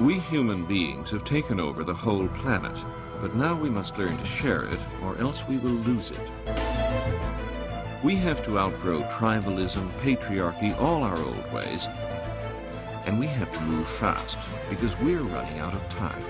We human beings have taken over the whole planet, but now we must learn to share it, or else we will lose it. We have to outgrow tribalism, patriarchy, all our old ways, and we have to move fast because we're running out of time.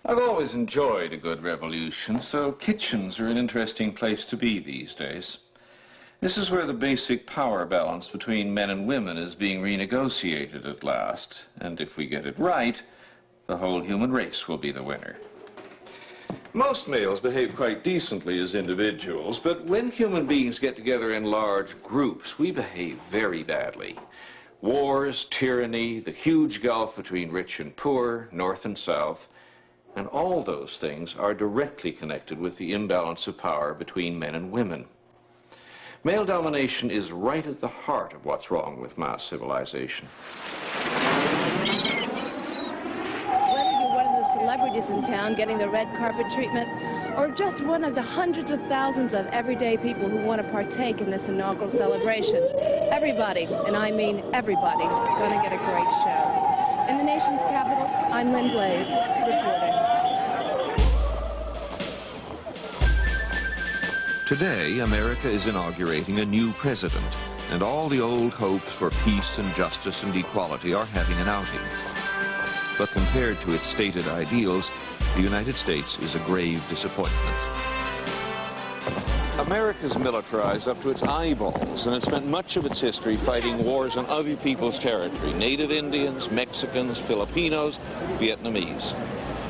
I've always enjoyed a good revolution, so kitchens are an interesting place to be these days. This is where the basic power balance between men and women is being renegotiated at last, and if we get it right, the whole human race will be the winner. Most males behave quite decently as individuals, but when human beings get together in large groups, we behave very badly. Wars, tyranny, the huge gulf between rich and poor, north and south, and all those things are directly connected with the imbalance of power between men and women. Male domination is right at the heart of what's wrong with mass civilization. Whether you're one of the celebrities in town getting the red carpet treatment, or just one of the hundreds of thousands of everyday people who want to partake in this inaugural celebration, everybody, and I mean everybody's, going to get a great show. In the nation's capital, I'm Lynn Blades, reporting. Today, America is inaugurating a new president, and all the old hopes for peace and justice and equality are having an outing. But compared to its stated ideals, the United States is a grave disappointment. America's militarized up to its eyeballs, and it spent much of its history fighting wars on other people's territory: Native Indians, Mexicans, Filipinos, Vietnamese.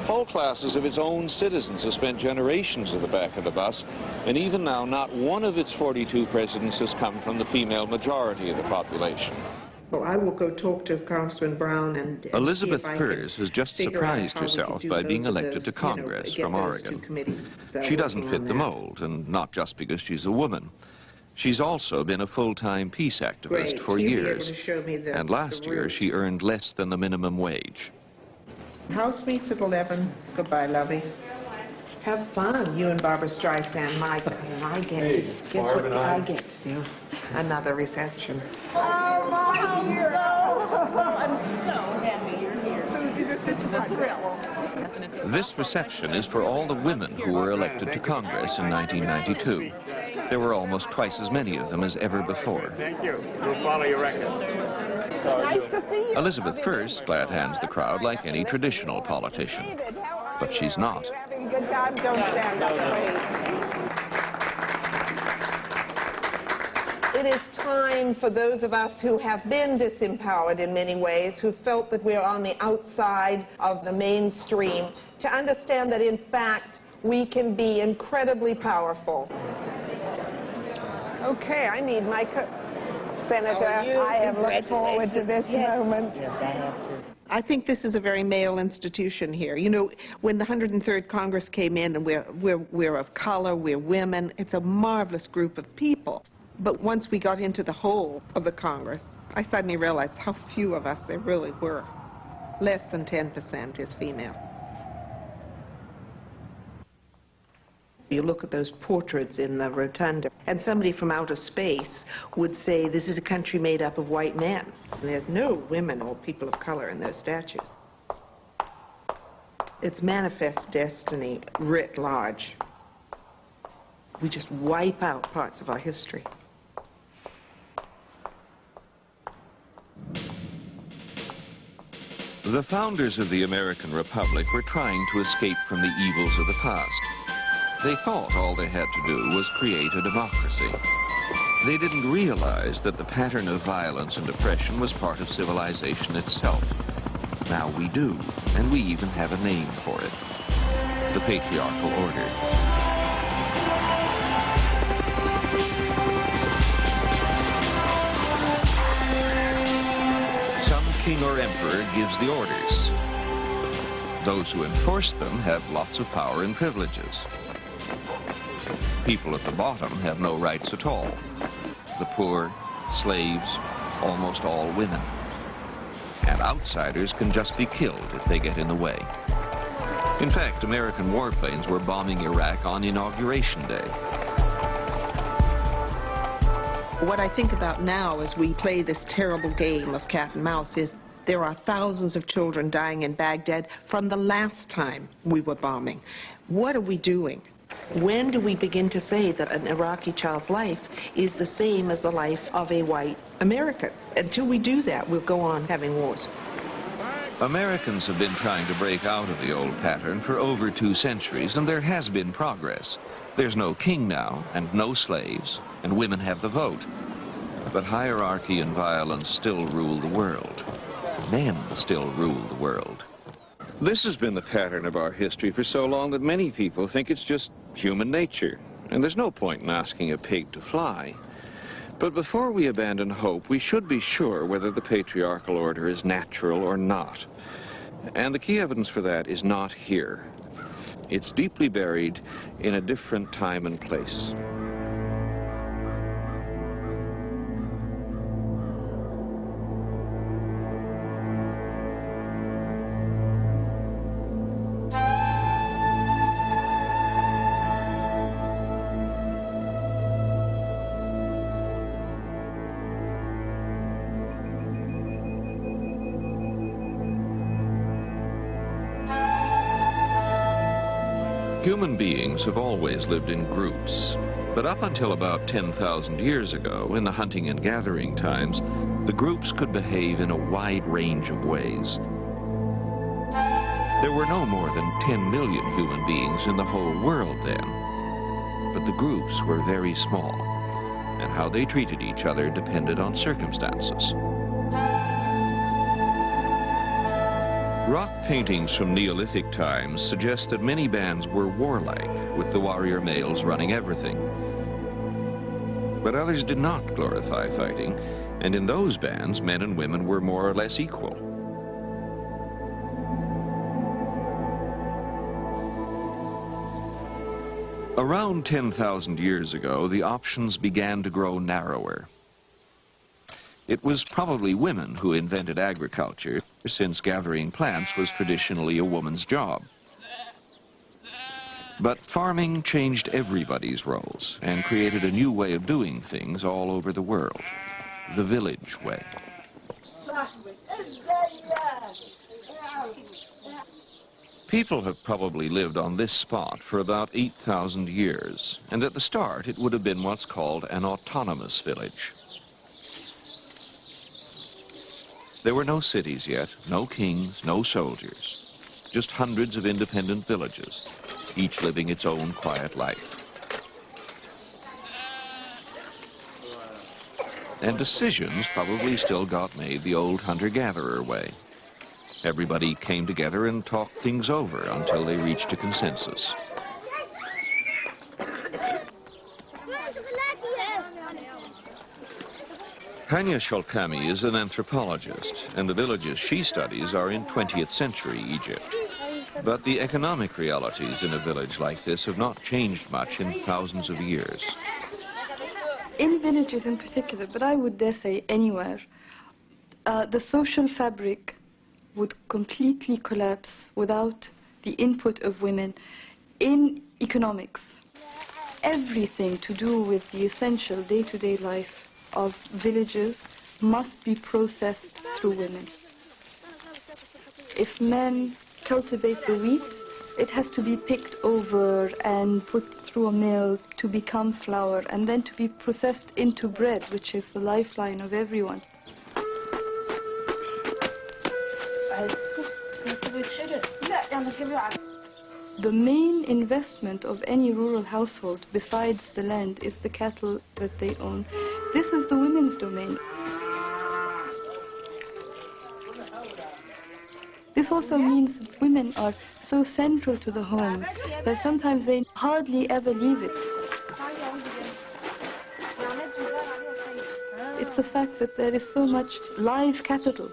Whole classes of its own citizens have spent generations at the back of the bus, and even now not one of its 42 presidents has come from the female majority of the population. Well, I will go talk to Congressman Brown and Elizabeth Furs has just surprised herself by being elected to Congress from Oregon. She doesn't fit the mold, and not just because she's a woman. She's also been a full-time peace activist for years, and last year she earned less than the minimum wage. House meets at 11. Goodbye, lovey. Have fun, you and Barbara Streisand. My God, I get to. Guess what I get to do? Another reception. Oh, my hero! I'm so happy you're here. Susie, this is a thrill. This reception is for all the women who were elected to Congress in 1992. There were almost twice as many of them as ever before. Thank you. We'll follow your record. Nice to see you. Elizabeth Furs glad hands the crowd like any traditional politician. But she's not. Having a good time? Don't stand up, please. It is time for those of us who have been disempowered in many ways, who felt that we are on the outside of the mainstream, to understand that, in fact, we can be incredibly powerful. Okay, I need my Senator, I have looked forward to this moment. Yes, I have too. I think this is a very male institution here. You know, when the 103rd Congress came in, and we're of color, we're women, it's a marvelous group of people. But once we got into the whole of the Congress, I suddenly realized how few of us there really were. Less than 10% is female. You look at those portraits in the rotunda, and somebody from outer space would say, this is a country made up of white men. And there's no women or people of color in those statues. It's manifest destiny writ large. We just wipe out parts of our history. The founders of the American Republic were trying to escape from the evils of the past. They thought all they had to do was create a democracy. They didn't realize that the pattern of violence and oppression was part of civilization itself. Now we do, and we even have a name for it: the patriarchal order. emperor gives the orders. Those who enforce them have lots of power and privileges. People at the bottom have no rights at all. The poor, slaves, almost all women. And outsiders can just be killed if they get in the way. In fact, American warplanes were bombing Iraq on Inauguration Day. What I think about now as we play this terrible game of cat and mouse is there are thousands of children dying in Baghdad from the last time we were bombing. What are we doing? When do we begin to say that an Iraqi child's life is the same as the life of a white American? Until we do that, we'll go on having wars. Americans have been trying to break out of the old pattern for over 2 centuries, and there has been progress. There's no king now, and no slaves, and women have the vote. But hierarchy and violence still rule the world. Men still rule the world. This has been the pattern of our history for so long that many people think it's just human nature, and there's no point in asking a pig to fly. But before we abandon hope, we should be sure whether the patriarchal order is natural or not. And the key evidence for that is not here. It's deeply buried in a different time and place. Human beings have always lived in groups, but up until about 10,000 years ago, in the hunting and gathering times, the groups could behave in a wide range of ways. There were no more than 10 million human beings in the whole world then, but the groups were very small, and how they treated each other depended on circumstances. Rock paintings from Neolithic times suggest that many bands were warlike, with the warrior males running everything. But others did not glorify fighting, and in those bands, men and women were more or less equal. Around 10,000 years ago, the options began to grow narrower. It was probably women who invented agriculture, since gathering plants was traditionally a woman's job. But farming changed everybody's roles and created a new way of doing things all over the world, the village way. People have probably lived on this spot for about 8,000 years, and at the start it would have been what's called an autonomous village. There were no cities yet, no kings, no soldiers, just hundreds of independent villages, each living its own quiet life. And decisions probably still got made the old hunter-gatherer way. Everybody came together and talked things over until they reached a consensus. Hanya Sholkami is an anthropologist, and the villages she studies are in 20th century Egypt. But the economic realities in a village like this have not changed much in thousands of years. In villages in particular, but I would dare say anywhere, the social fabric would completely collapse without the input of women in economics. Everything to do with the essential day-to-day life of villages must be processed through women. If men cultivate the wheat, it has to be picked over and put through a mill to become flour and then to be processed into bread, which is the lifeline of everyone. The main investment of any rural household, besides the land, is the cattle that they own. This is the women's domain. This also means that women are so central to the home that sometimes they hardly ever leave it. It's the fact that there is so much live capital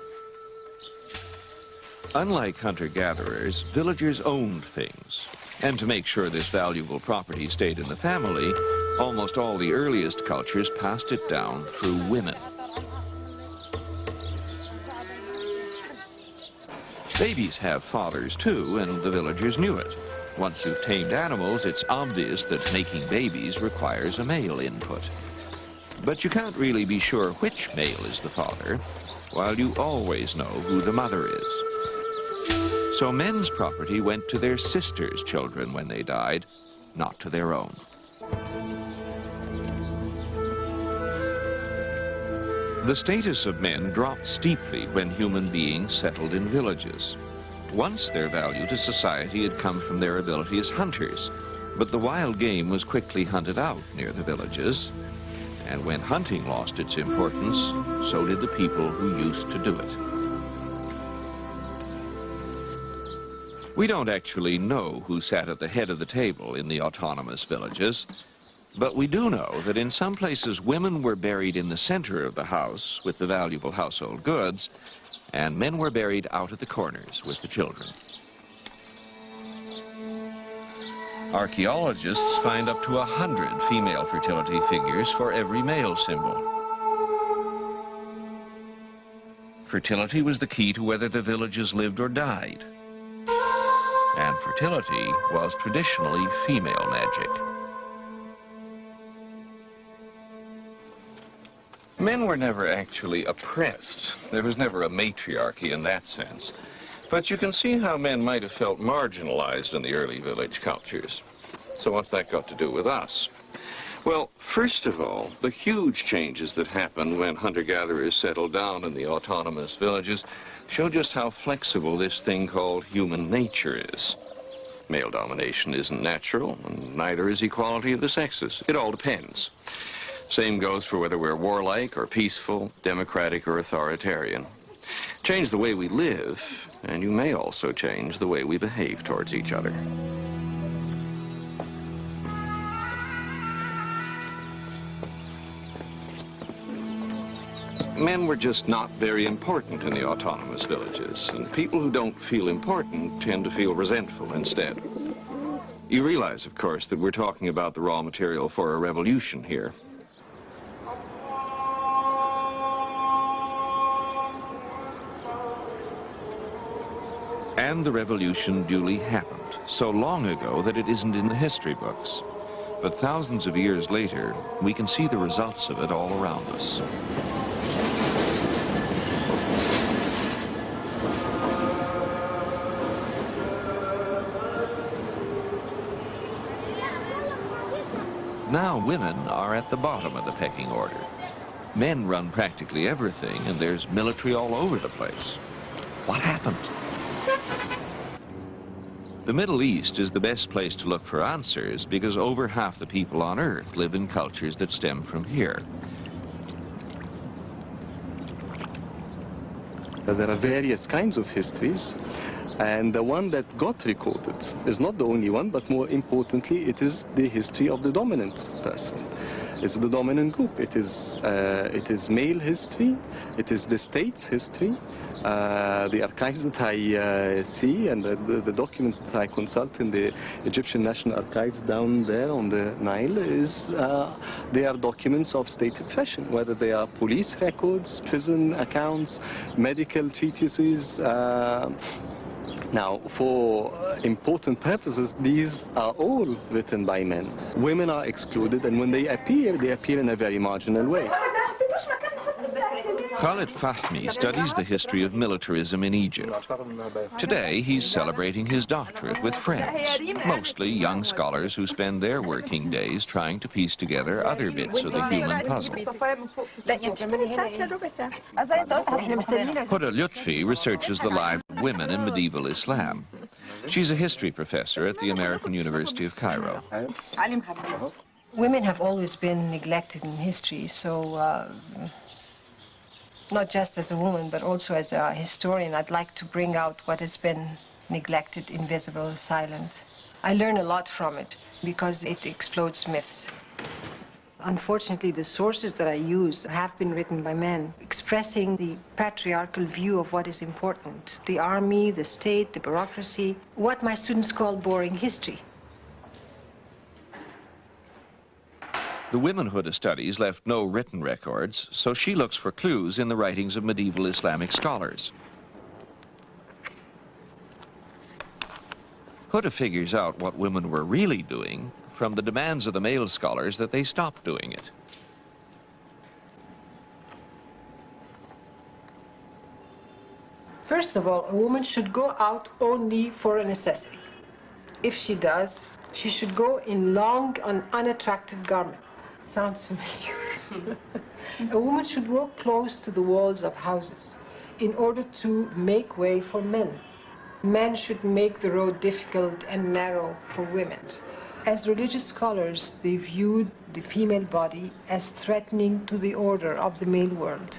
Unlike hunter-gatherers, villagers owned things. And to make sure this valuable property stayed in the family, almost all the earliest cultures passed it down through women. Babies have fathers too, and the villagers knew it. Once you've tamed animals, it's obvious that making babies requires a male input. But you can't really be sure which male is the father, while you always know who the mother is. So men's property went to their sisters' children when they died, not to their own. The status of men dropped steeply when human beings settled in villages. Once their value to society had come from their ability as hunters, but the wild game was quickly hunted out near the villages, and when hunting lost its importance, so did the people who used to do it. We don't actually know who sat at the head of the table in the autonomous villages, but we do know that in some places women were buried in the center of the house with the valuable household goods, and men were buried out at the corners with the children. Archaeologists find up to 100 female fertility figures for every male symbol. Fertility was the key to whether the villages lived or died. And fertility was traditionally female magic. Men were never actually oppressed. There was never a matriarchy in that sense. But you can see how men might have felt marginalized in the early village cultures. So what's that got to do with us? Well, first of all, the huge changes that happened when hunter-gatherers settled down in the autonomous villages show just how flexible this thing called human nature is. Male domination isn't natural, and neither is equality of the sexes. It all depends. Same goes for whether we're warlike or peaceful, democratic or authoritarian. Change the way we live, and you may also change the way we behave towards each other. Men were just not very important in the autonomous villages, and people who don't feel important tend to feel resentful instead. You realize, of course, that we're talking about the raw material for a revolution here. And the revolution duly happened, so long ago that it isn't in the history books. But thousands of years later, we can see the results of it all around us. Now women are at the bottom of the pecking order. Men run practically everything, and there's military all over the place. What happened? The Middle East is the best place to look for answers because over half the people on Earth live in cultures that stem from here. There are various kinds of histories, and the one that got recorded is not the only one, but more importantly, it is the history of the dominant person. It's the dominant group. It is male history. It is the state's history. The archives that I see and the documents that I consult in the Egyptian National Archives down there on the Nile they are documents of state oppression, whether they are police records, prison accounts, medical treatises. Now, for important purposes, these are all written by men. Women are excluded, and when they appear in a very marginal way. Khalid Fahmy studies the history of militarism in Egypt. Today, he's celebrating his doctorate with friends, mostly young scholars who spend their working days trying to piece together other bits of the human puzzle. Huda Lutfi researches the lives of women in medieval Islam. She's a history professor at the American University of Cairo. Women have always been neglected in history, so not just as a woman, but also as a historian, I'd like to bring out what has been neglected, invisible, silent. I learn a lot from it because it explodes myths. Unfortunately, the sources that I use have been written by men, expressing the patriarchal view of what is important. The army, the state, the bureaucracy, what my students call boring history. The womenhood of studies left no written records, so she looks for clues in the writings of medieval Islamic scholars. Huda figures out what women were really doing from the demands of the male scholars that they stop doing it. First of all, a woman should go out only for a necessity. If she does, she should go in long and unattractive garments. Sounds familiar. A woman should walk close to the walls of houses in order to make way for men. Men should make the road difficult and narrow for women. As religious scholars, they viewed the female body as threatening to the order of the male world.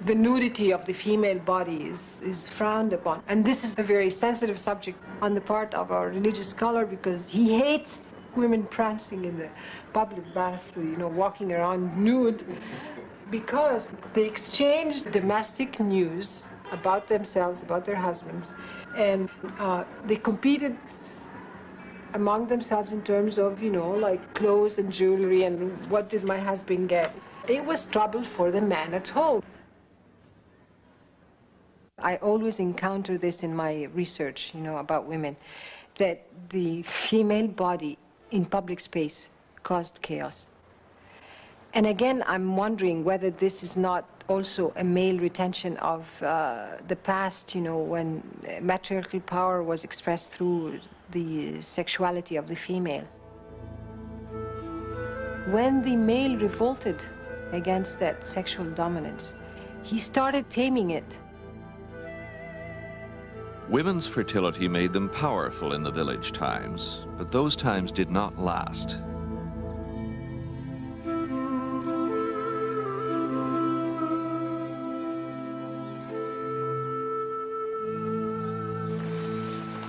The nudity of the female body is frowned upon. And this is a very sensitive subject on the part of our religious scholar because he hates women prancing in the public bath, walking around nude, because they exchange domestic news about themselves, about their husbands, and they competed among themselves in terms of, like clothes and jewelry and what did my husband get. It was trouble for the man at home. I always encounter this in my research, about women, that the female body in public space caused chaos. And again, I'm wondering whether this is not also a male retention of the past, when matriarchal power was expressed through the sexuality of the female. When the male revolted against that sexual dominance, he started taming it. Women's fertility made them powerful in the village times, but those times did not last.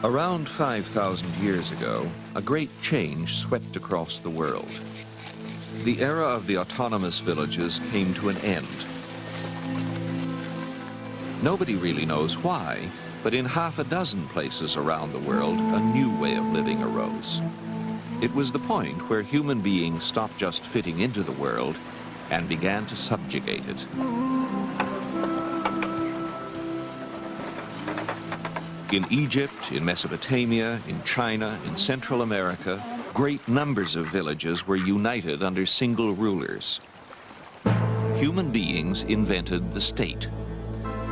Around 5,000 years ago, a great change swept across the world. The era of the autonomous villages came to an end. Nobody really knows why, but in half a dozen places around the world, a new way of living arose. It was the point where human beings stopped just fitting into the world and began to subjugate it. In Egypt, in Mesopotamia, in China, in Central America, great numbers of villages were united under single rulers. Human beings invented the state,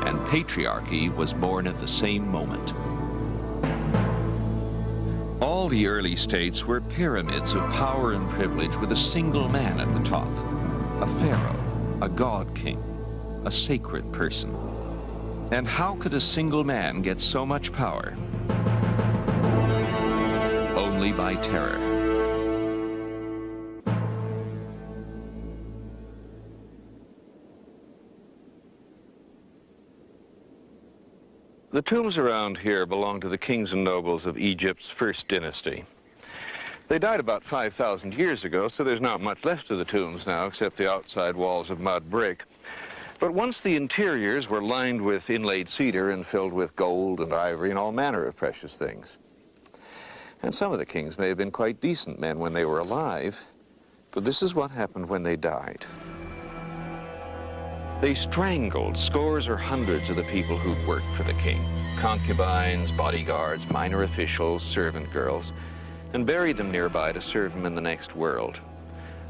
and patriarchy was born at the same moment. All the early states were pyramids of power and privilege with a single man at the top, a pharaoh, a god king, a sacred person. And how could a single man get so much power? Only by terror. The tombs around here belong to the kings and nobles of Egypt's first dynasty. They died about 5,000 years ago, so there's not much left of the tombs now except the outside walls of mud brick. But once the interiors were lined with inlaid cedar and filled with gold and ivory and all manner of precious things. And some of the kings may have been quite decent men when they were alive, but this is what happened when they died. They strangled scores or hundreds of the people who'd worked for the king, concubines, bodyguards, minor officials, servant girls, and buried them nearby to serve him in the next world.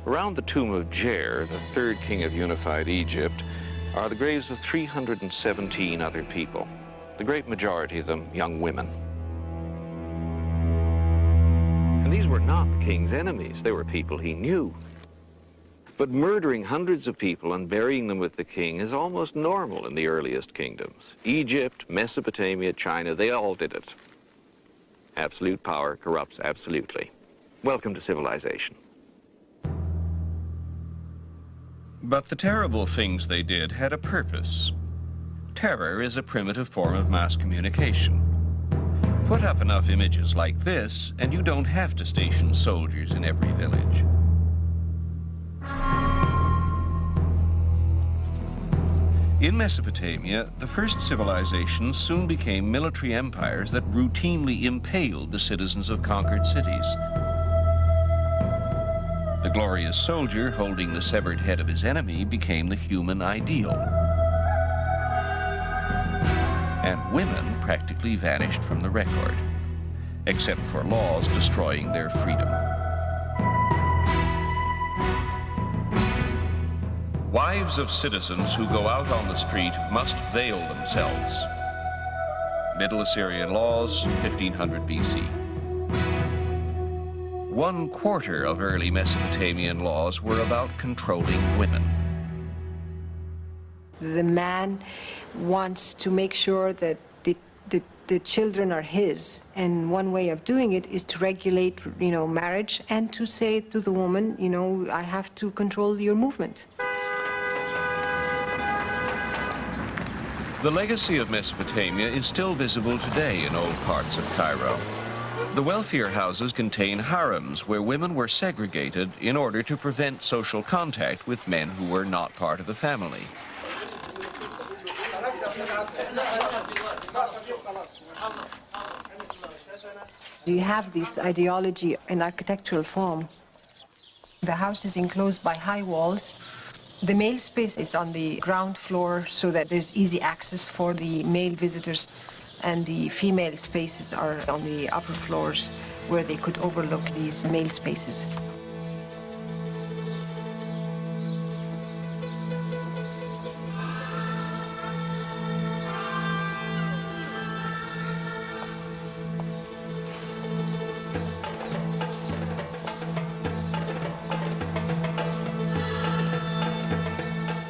Around the tomb of Jer, the third king of unified Egypt, are the graves of 317 other people, the great majority of them young women. And these were not the king's enemies, they were people he knew. But murdering hundreds of people and burying them with the king is almost normal in the earliest kingdoms. Egypt, Mesopotamia, China, they all did it. Absolute power corrupts absolutely. Welcome to civilization. But the terrible things they did had a purpose. Terror is a primitive form of mass communication. Put up enough images like this, and you don't have to station soldiers in every village. In Mesopotamia, the first civilizations soon became military empires that routinely impaled the citizens of conquered cities. The glorious soldier holding the severed head of his enemy became the human ideal. And women practically vanished from the record, except for laws destroying their freedom. Wives of citizens who go out on the street must veil themselves. Middle Assyrian laws, 1500 BC. 1/4 of early Mesopotamian laws were about controlling women. The man wants to make sure that the children are his, and one way of doing it is to regulate, marriage, and to say to the woman, I have to control your movement. The legacy of Mesopotamia is still visible today in old parts of Cairo. The wealthier houses contain harems where women were segregated in order to prevent social contact with men who were not part of the family. You have this ideology in architectural form. The house is enclosed by high walls. The male space is on the ground floor so that there's easy access for the male visitors, and the female spaces are on the upper floors where they could overlook these male spaces.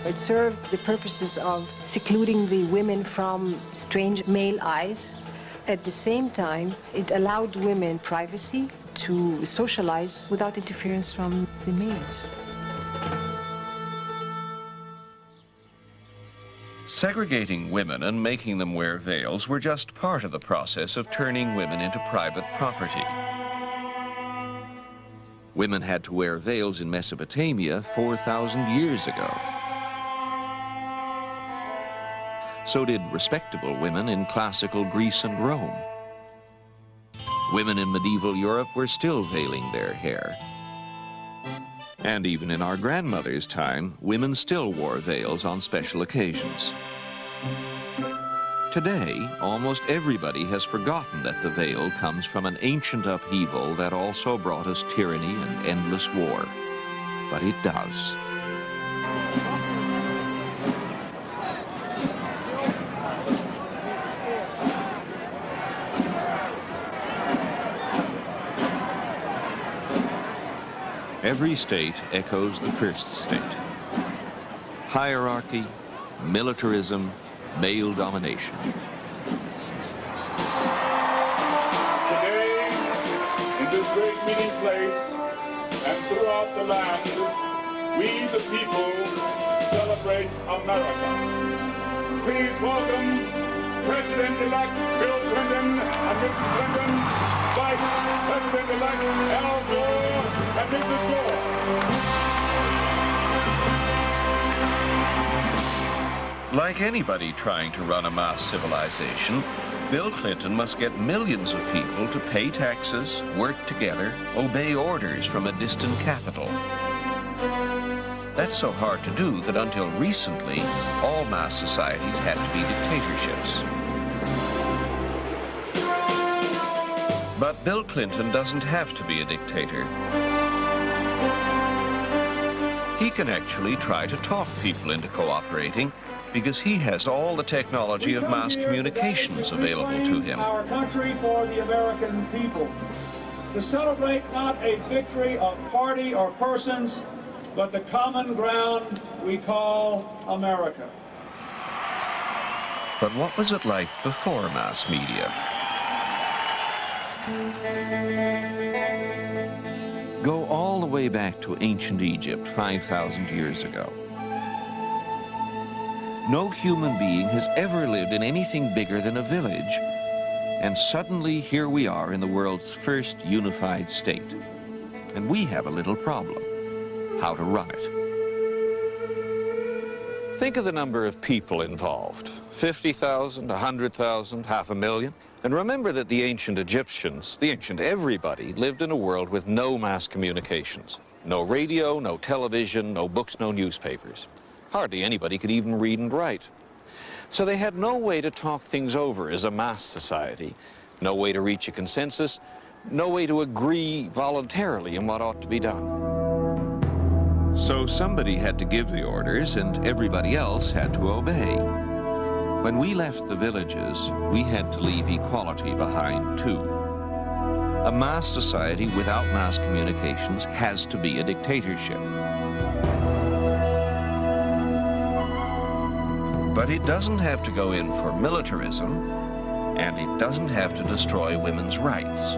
It served the purposes of secluding the women from strange male eyes. At the same time, it allowed women privacy to socialize without interference from the males. Segregating women and making them wear veils were just part of the process of turning women into private property. Women had to wear veils in Mesopotamia 4,000 years ago. So did respectable women in classical Greece and Rome. Women in medieval Europe were still veiling their hair. And even in our grandmother's time, women still wore veils on special occasions. Today, almost everybody has forgotten that the veil comes from an ancient upheaval that also brought us tyranny and endless war. But it does. Every state echoes the first state. Hierarchy, militarism, male domination. Today, in this great meeting place and throughout the land, we the people celebrate America. Please welcome President-elect Bill Clinton and Mrs. Clinton, Vice President-elect Al Gore and Mrs. Gore. Like anybody trying to run a mass civilization, Bill Clinton must get millions of people to pay taxes, work together, obey orders from a distant capital. That's so hard to do that until recently, all mass societies had to be dictatorships. But Bill Clinton doesn't have to be a dictator. He can actually try to talk people into cooperating because he has all the technology of mass communications available to him. Our country for the American people, to celebrate not a victory of party or persons, but the common ground we call America. But what was it like before mass media? Go all the way back to ancient Egypt 5,000 years ago. No human being has ever lived in anything bigger than a village. And suddenly here we are in the world's first unified state. And we have a little problem: how to run it. Think of the number of people involved. 50,000, 100,000, 500,000. And remember that the ancient Egyptians, the ancient everybody, lived in a world with no mass communications. No radio, no television, no books, no newspapers. Hardly anybody could even read and write. So they had no way to talk things over as a mass society, no way to reach a consensus, no way to agree voluntarily on what ought to be done. So somebody had to give the orders and everybody else had to obey. When we left the villages, we had to leave equality behind too. A mass society without mass communications has to be a dictatorship. But it doesn't have to go in for militarism, and it doesn't have to destroy women's rights.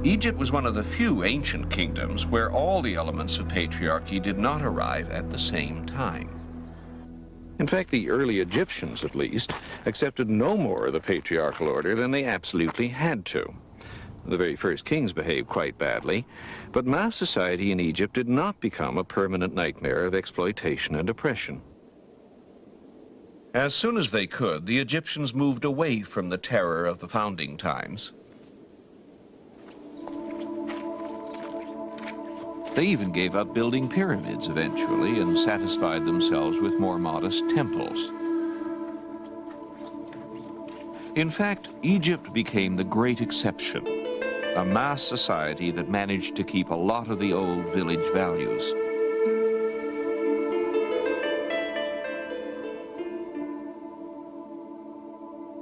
Egypt was one of the few ancient kingdoms where all the elements of patriarchy did not arrive at the same time. In fact, the early Egyptians, at least, accepted no more of the patriarchal order than they absolutely had to. The very first kings behaved quite badly, but mass society in Egypt did not become a permanent nightmare of exploitation and oppression. As soon as they could, the Egyptians moved away from the terror of the founding times. They even gave up building pyramids eventually and satisfied themselves with more modest temples. In fact, Egypt became the great exception, a mass society that managed to keep a lot of the old village values.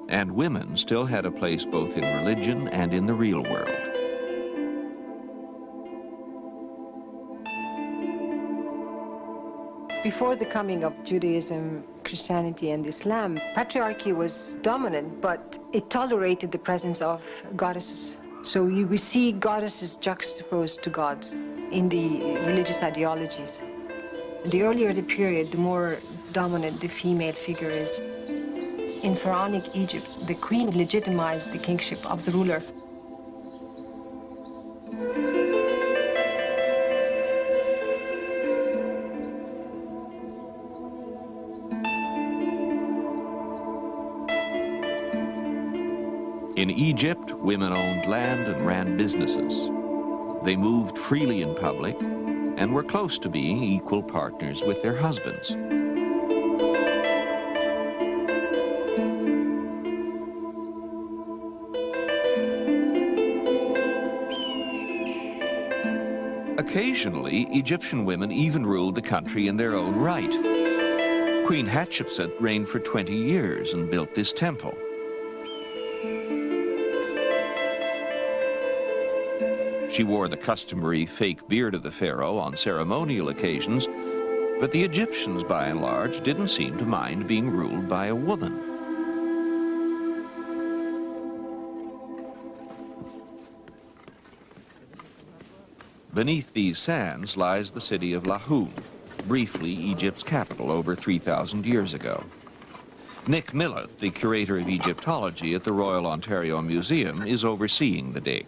And women still had a place both in religion and in the real world. Before the coming of Judaism, Christianity, and Islam, patriarchy was dominant, but it tolerated the presence of goddesses. So we see goddesses juxtaposed to gods in the religious ideologies. The earlier the period, the more dominant the female figure is. In pharaonic Egypt, the queen legitimized the kingship of the ruler. In Egypt, women owned land and ran businesses. They moved freely in public and were close to being equal partners with their husbands. Occasionally, Egyptian women even ruled the country in their own right. Queen Hatshepsut reigned for 20 years and built this temple. She wore the customary fake beard of the pharaoh on ceremonial occasions, but the Egyptians, by and large, didn't seem to mind being ruled by a woman. Beneath these sands lies the city of Lahoun, briefly Egypt's capital over 3,000 years ago. Nick Millett, the curator of Egyptology at the Royal Ontario Museum, is overseeing the dig.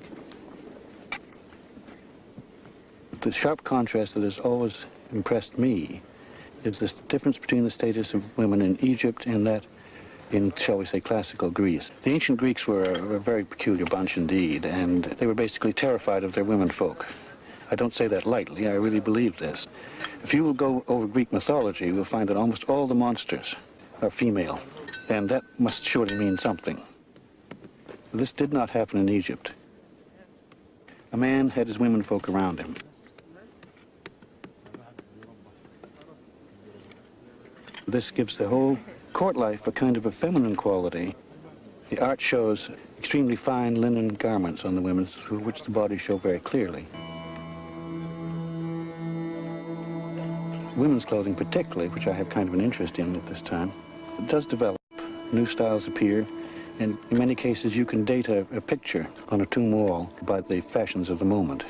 The sharp contrast that has always impressed me is the difference between the status of women in Egypt and that in, shall we say, classical Greece. The ancient Greeks were a very peculiar bunch indeed, and they were basically terrified of their womenfolk. I don't say that lightly, I really believe this. If you will go over Greek mythology, you will find that almost all the monsters are female, and that must surely mean something. This did not happen in Egypt. A man had his womenfolk around him. This gives the whole court life a kind of a feminine quality. The art shows extremely fine linen garments on the women, through which the bodies show very clearly. Women's clothing particularly, which I have kind of an interest in at this time, it does develop. New styles appear, and in many cases you can date a picture on a tomb wall by the fashions of the moment.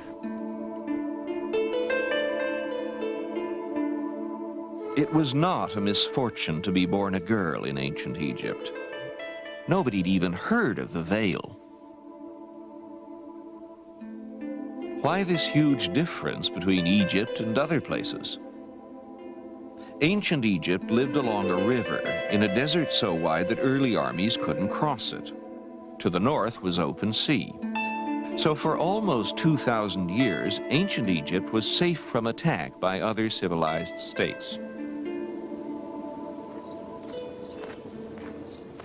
It was not a misfortune to be born a girl in ancient Egypt. Nobody'd even heard of the veil. Why this huge difference between Egypt and other places? Ancient Egypt lived along a river in a desert so wide that early armies couldn't cross it. To the north was open sea. So for almost 2,000 years, ancient Egypt was safe from attack by other civilized states.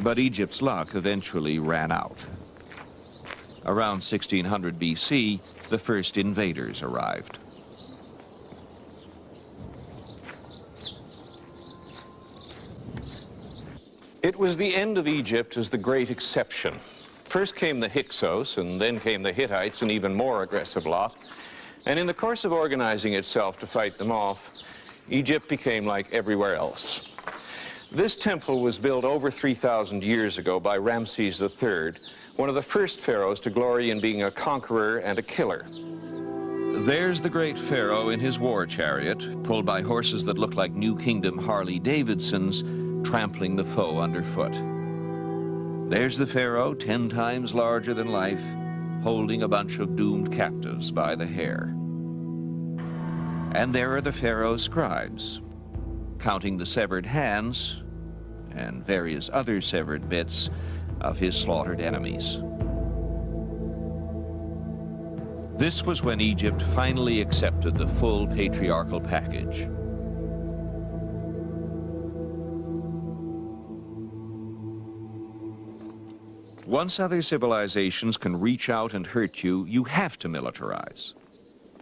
But Egypt's luck eventually ran out. Around 1600 BC, the first invaders arrived. It was the end of Egypt as the great exception. First came the Hyksos, and then came the Hittites, an even more aggressive lot. And in the course of organizing itself to fight them off, Egypt became like everywhere else. This temple was built over 3,000 years ago by Ramses III, one of the first pharaohs to glory in being a conqueror and a killer. There's the great pharaoh in his war chariot, pulled by horses that look like New Kingdom Harley-Davidsons, trampling the foe underfoot. There's the pharaoh, 10 times larger than life, holding a bunch of doomed captives by the hair. And there are the pharaoh's scribes, counting the severed hands and various other severed bits of his slaughtered enemies. This was when Egypt finally accepted the full patriarchal package. Once other civilizations can reach out and hurt you, you have to militarize.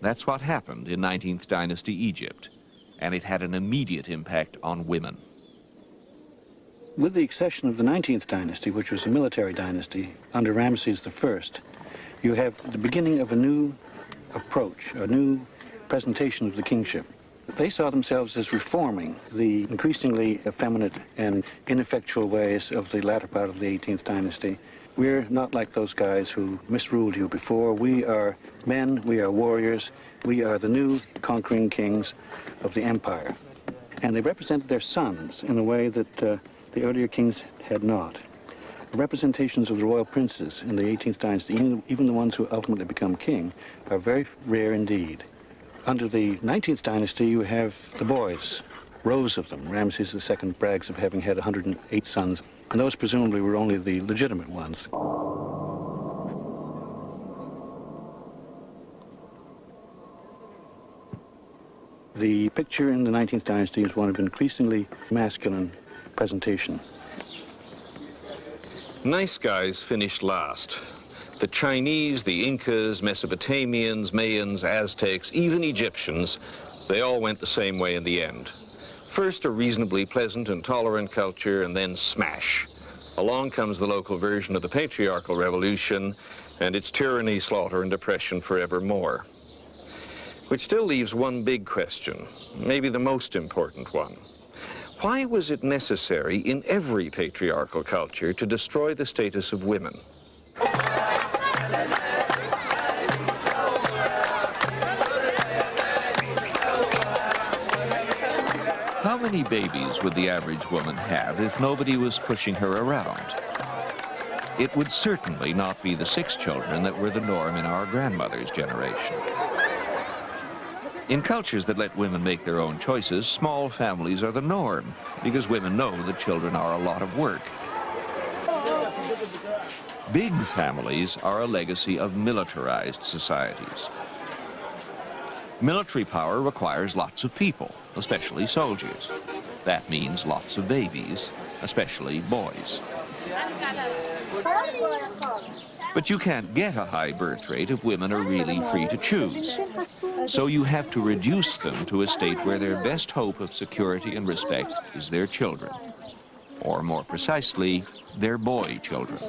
That's what happened in 19th dynasty Egypt, and it had an immediate impact on women. With the accession of the 19th dynasty, which was a military dynasty, under Ramses I, you have the beginning of a new approach, a new presentation of the kingship. They saw themselves as reforming the increasingly effeminate and ineffectual ways of the latter part of the 18th dynasty. We're not like those guys who misruled you before. We are men, we are warriors, we are the new conquering kings of the empire. And they represented their sons in a way that the earlier kings had not. Representations of the royal princes in the 18th dynasty, even the ones who ultimately become king, are very rare indeed. Under the 19th dynasty, you have the boys, rows of them. Ramses II brags of having had 108 sons, and those presumably were only the legitimate ones. The picture in the 19th dynasty is one of increasingly masculine presentation. Nice guys finished last. The Chinese, the Incas, Mesopotamians, Mayans, Aztecs, even Egyptians, they all went the same way in the end. First a reasonably pleasant and tolerant culture, and then smash. Along comes the local version of the patriarchal revolution, and it's tyranny, slaughter, and oppression forevermore. Which still leaves one big question, maybe the most important one. Why was it necessary in every patriarchal culture to destroy the status of women? How many babies would the average woman have if nobody was pushing her around? It would certainly not be the 6 children that were the norm in our grandmother's generation. In cultures that let women make their own choices, small families are the norm because women know that children are a lot of work. Big families are a legacy of militarized societies. Military power requires lots of people, especially soldiers. That means lots of babies, especially boys. But you can't get a high birth rate if women are really free to choose. So you have to reduce them to a state where their best hope of security and respect is their children. Or more precisely, their boy children.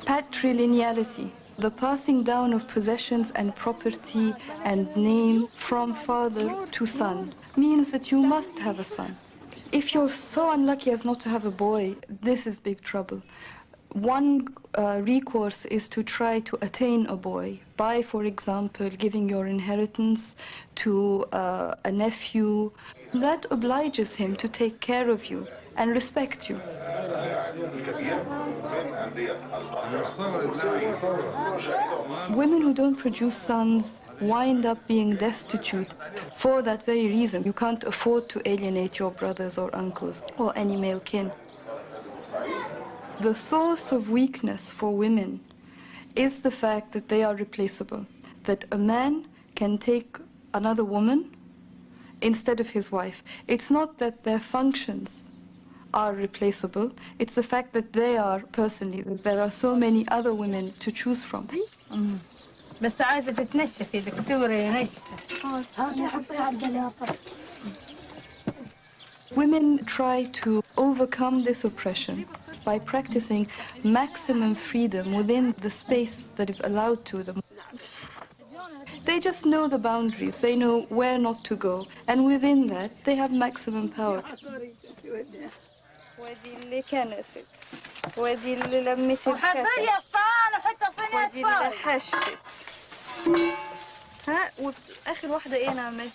Patrilineality, the passing down of possessions and property and name from father to son, means that you must have a son. If you're so unlucky as not to have a boy, this is big trouble. One recourse is to try to attain a boy by, for example, giving your inheritance to a nephew. That obliges him to take care of you and respect you. Women who don't produce sons wind up being destitute for that very reason. You can't afford to alienate your brothers or uncles or any male kin. The source of weakness for women is the fact that they are replaceable, that a man can take another woman instead of his wife. It's not that their functions are replaceable, it's the fact that they are, personally, that there are so many other women to choose from. بس عايزة تتنشفي دكتورة نشفة. Women try to overcome this oppression by practicing maximum freedom within the space that is allowed to them. They just know the boundaries, they know where not to go, and within that they have maximum power. ودي اللي كنست ودي اللي لمت الكتف ودي اللي حشت ها واخر واحده ايه انا عملت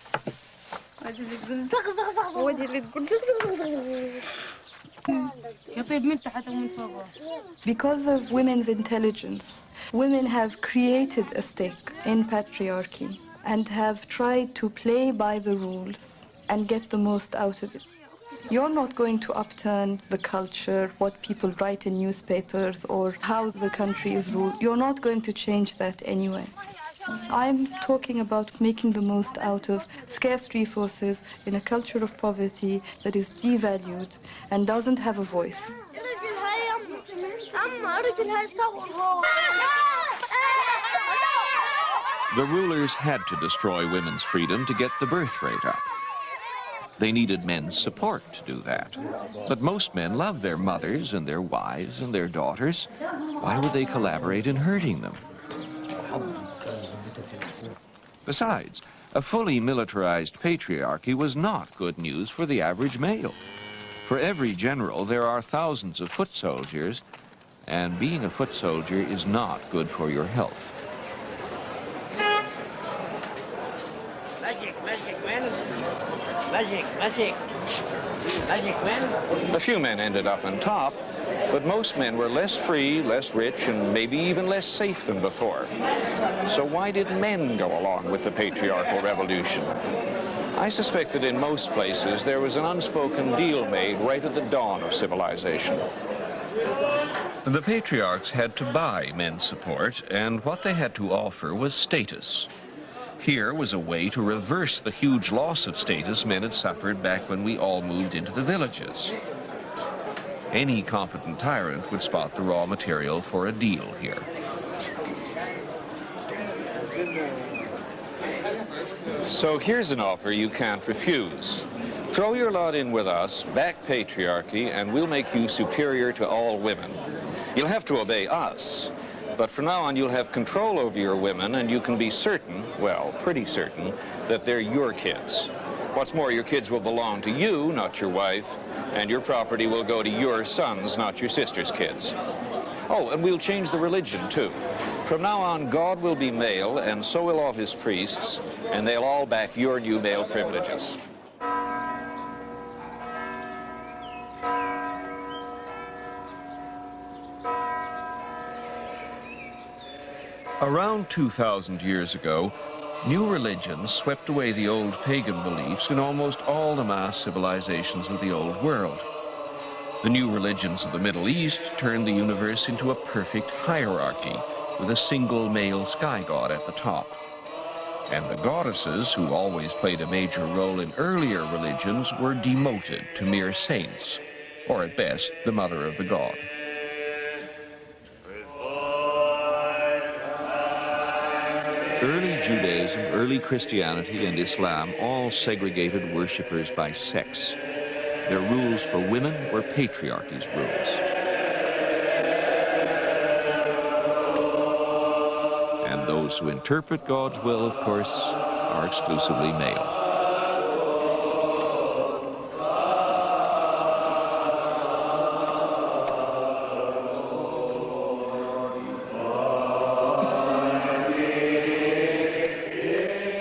ودي اللي تقول زغ ودي اللي تقول يطيب من تحت ومن فوق. Because of women's intelligence, women have created a stake in patriarchy and have tried to play by the rules and get the most out of it. You're not going to upturn the culture, what people write in newspapers, or how the country is ruled. You're not going to change that anyway. I'm talking about making the most out of scarce resources in a culture of poverty that is devalued and doesn't have a voice. The rulers had to destroy women's freedom to get the birth rate up. They needed men's support to do that. But most men love their mothers and their wives and their daughters. Why would they collaborate in hurting them? Besides, a fully militarized patriarchy was not good news for the average male. For every general, there are thousands of foot soldiers, and being a foot soldier is not good for your health. A few men ended up on top, but most men were less free, less rich, and maybe even less safe than before. So why did men go along with the patriarchal revolution? I suspect that in most places there was an unspoken deal made right at the dawn of civilization. The patriarchs had to buy men's support, and what they had to offer was status. Here was a way to reverse the huge loss of status men had suffered back when we all moved into the villages. Any competent tyrant would spot the raw material for a deal here. So here's an offer you can't refuse. Throw your lot in with us, back patriarchy, and we'll make you superior to all women. You'll have to obey us. But from now on, you'll have control over your women, and you can be certain, well, pretty certain, that they're your kids. What's more, your kids will belong to you, not your wife, and your property will go to your sons, not your sister's kids. Oh, and we'll change the religion, too. From now on, God will be male, and so will all his priests, and they'll all back your new male privileges. Around 2,000 years ago, new religions swept away the old pagan beliefs in almost all the mass civilizations of the old world. The new religions of the Middle East turned the universe into a perfect hierarchy with a single male sky god at the top. And the goddesses, who always played a major role in earlier religions, were demoted to mere saints, or at best, the mother of the god. Early Judaism, early Christianity, and Islam all segregated worshippers by sex. Their rules for women were patriarchy's rules. And those who interpret God's will, of course, are exclusively male.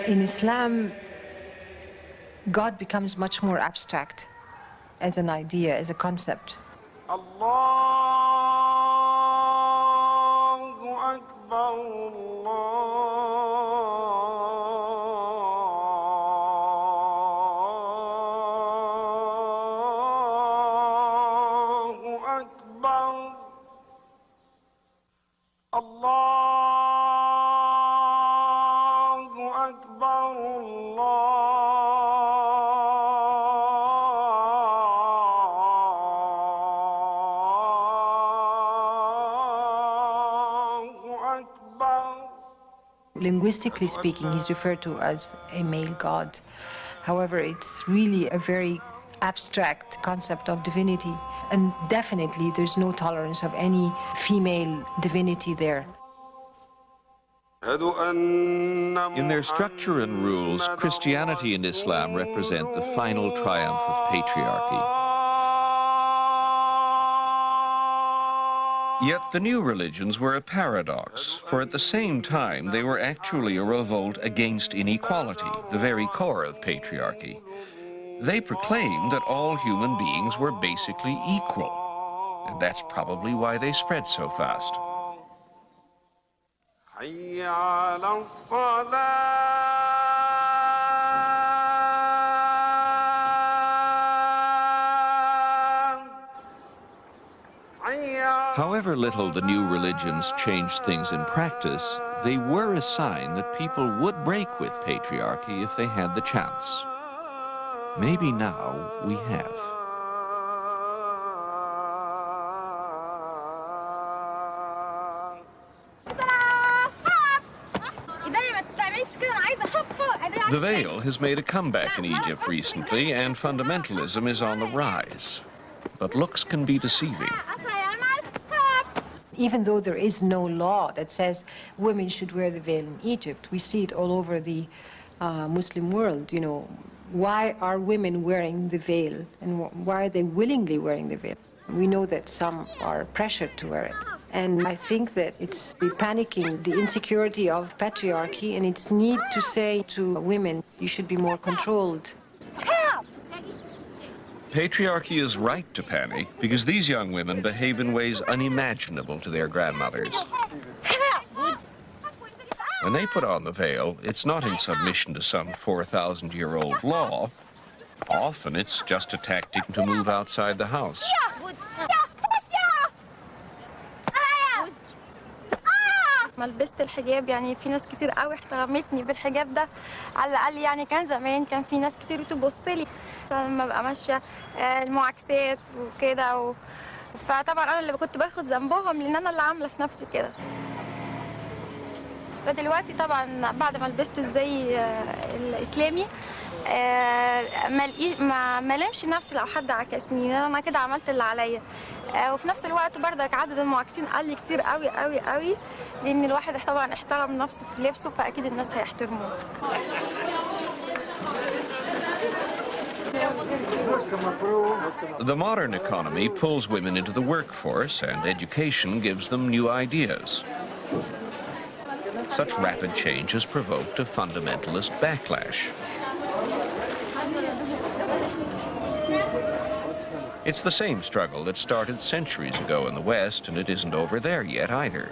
In Islam, God becomes much more abstract as an idea, as a concept. Allahu Akbar, Allahu Akbar, Allahu Akbar, Linguistically speaking, he's referred to as a male god. However, it's really a very abstract concept of divinity, and definitely there's no tolerance of any female divinity there. In their structure and rules, Christianity and Islam represent the final triumph of patriarchy. Yet the new religions were a paradox, for at the same time they were actually a revolt against inequality, the very core of patriarchy. They proclaimed that all human beings were basically equal, and that's probably why they spread so fast. However little the new religions changed things in practice, they were a sign that people would break with patriarchy if they had the chance. Maybe now we have. The veil has made a comeback in Egypt recently, and fundamentalism is on the rise. But looks can be deceiving. Even though there is no law that says women should wear the veil in Egypt, we see it all over the Muslim world. You know, why are women wearing the veil, and why are they willingly wearing the veil? We know that some are pressured to wear it. And I think that it's the panicking, the insecurity of patriarchy, and its need to say to women, you should be more controlled. Patriarchy is right to panic because these young women behave in ways unimaginable to their grandmothers. When they put on the veil, it's not in submission to some 4,000-year-old law. Often it's just a tactic to move outside the house. ما لبست الحجاب يعني في ناس كتير قوي احترمتني بالحجاب ده على الاقل يعني كان زمان كان في ناس كتير تبص لي لما ببقى ماشيه المعاكسات وكده فطبعا انا اللي كنت باخد ذنبهم لان انا اللي عامله في نفسي كده. فدلوقتي طبعا بعد ما لبست الزي الاسلامي ما لمش نفسي لو حد عكسني، انا كده عملت اللي عليا. وفي نفس الوقت برضك عدد المعاكسين قل كتير قوي قوي قوي، لان الواحد طبعا احترم نفسه في لبسه فاكيد الناس هيحترموه. The modern economy pulls women into the workforce, and education gives them new ideas. Such rapid change has provoked a fundamentalist backlash. It's the same struggle that started centuries ago in the West, and it isn't over there yet either.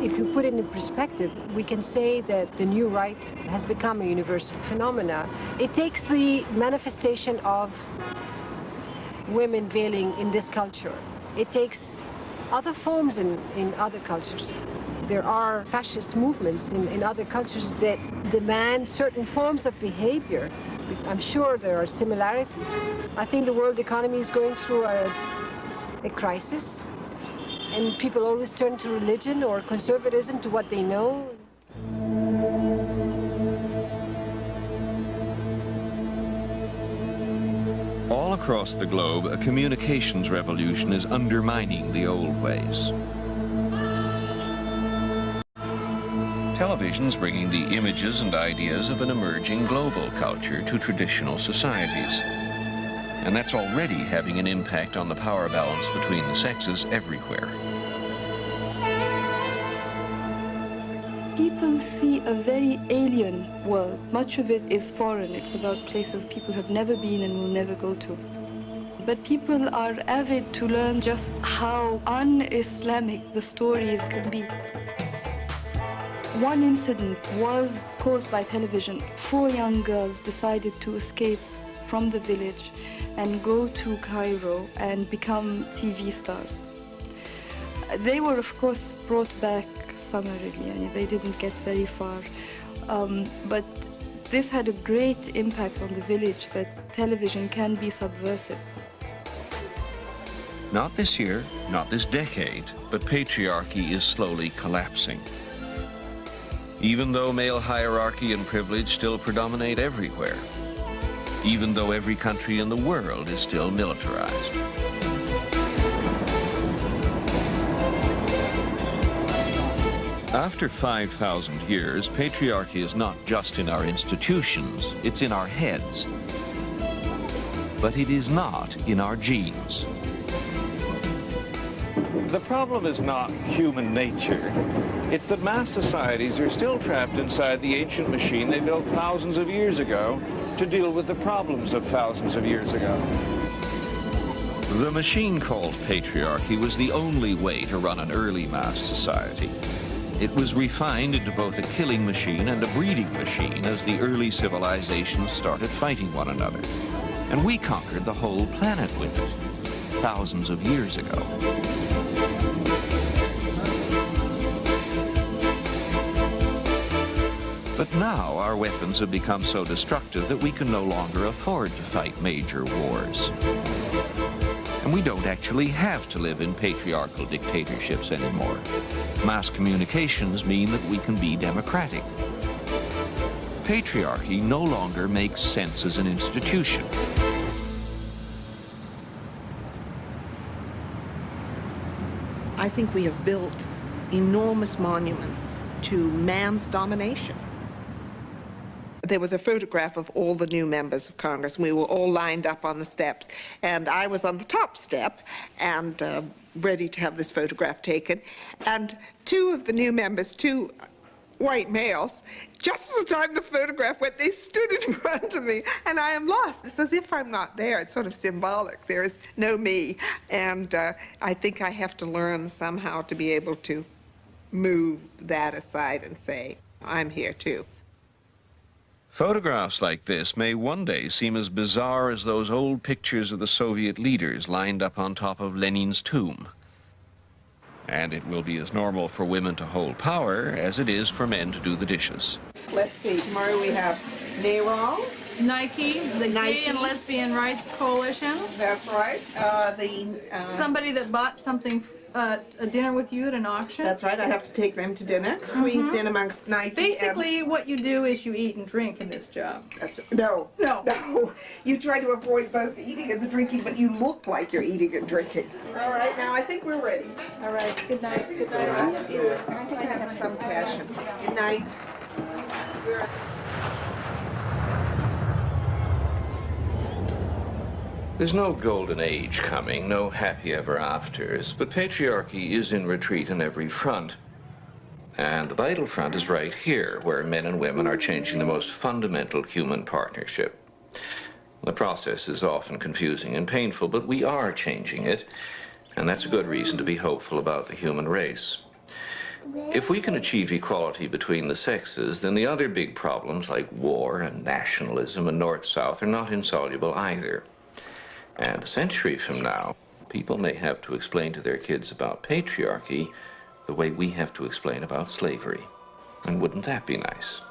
If you put it in perspective, we can say that the new right has become a universal phenomenon. It takes the manifestation of women veiling in this culture. It takes other forms in other cultures. There are fascist movements in other cultures that demand certain forms of behavior. I'm sure there are similarities. I think the world economy is going through a crisis, and people always turn to religion or conservatism, to what they know. All across the globe, a communications revolution is undermining the old ways. Television's bringing the images and ideas of an emerging global culture to traditional societies. And that's already having an impact on the power balance between the sexes everywhere. People see a very alien world. Much of it is foreign. It's about places people have never been and will never go to. But people are avid to learn just how un-Islamic the stories can be. One incident was caused by television. 4 young girls decided to escape from the village and go to Cairo and become TV stars. They were, of course, brought back summarily, and they didn't get very far. But this had a great impact on the village, that television can be subversive. Not this year, not this decade, but patriarchy is slowly collapsing. Even though male hierarchy and privilege still predominate everywhere. Even though every country in the world is still militarized. After 5,000 years, patriarchy is not just in our institutions, it's in our heads. But it is not in our genes. The problem is not human nature. It's that mass societies are still trapped inside the ancient machine they built thousands of years ago to deal with the problems of thousands of years ago. The machine called patriarchy was the only way to run an early mass society. It was refined into both a killing machine and a breeding machine as the early civilizations started fighting one another. And we conquered the whole planet with it, thousands of years ago. But now our weapons have become so destructive that we can no longer afford to fight major wars. And we don't actually have to live in patriarchal dictatorships anymore. Mass communications mean that we can be democratic. Patriarchy no longer makes sense as an institution. I think we have built enormous monuments to man's domination. There was a photograph of all the new members of Congress. We were all lined up on the steps, and I was on the top step and ready to have this photograph taken. And 2 of the new members, 2 white males, just as the time the photograph went, they stood in front of me, and I am lost. It's as if I'm not there. It's sort of symbolic. There is no me, and I think I have to learn somehow to be able to move that aside and say, I'm here too. Photographs like this may one day seem as bizarre as those old pictures of the Soviet leaders lined up on top of Lenin's tomb. And it will be as normal for women to hold power as it is for men to do the dishes. Let's see, tomorrow we have NARAL. Nike, the Gay and Lesbian Rights Coalition. That's right. Somebody that bought something, a dinner with you at an auction. That's right, I have to take them to dinner, squeezed in amongst Nike. Basically, what you do is you eat and drink in this job. That's right. No. You try to avoid both the eating and the drinking, but you look like you're eating and drinking. All right, now I think we're ready. All right, good night. Good night. I think I have some passion. Good night. There's no golden age coming, no happy ever afters, but patriarchy is in retreat on every front. And the vital front is right here, where men and women are changing the most fundamental human partnership. The process is often confusing and painful, but we are changing it, and that's a good reason to be hopeful about the human race. If we can achieve equality between the sexes, then the other big problems like war and nationalism and North-South are not insoluble either. And a century from now, people may have to explain to their kids about patriarchy the way we have to explain about slavery. And wouldn't that be nice?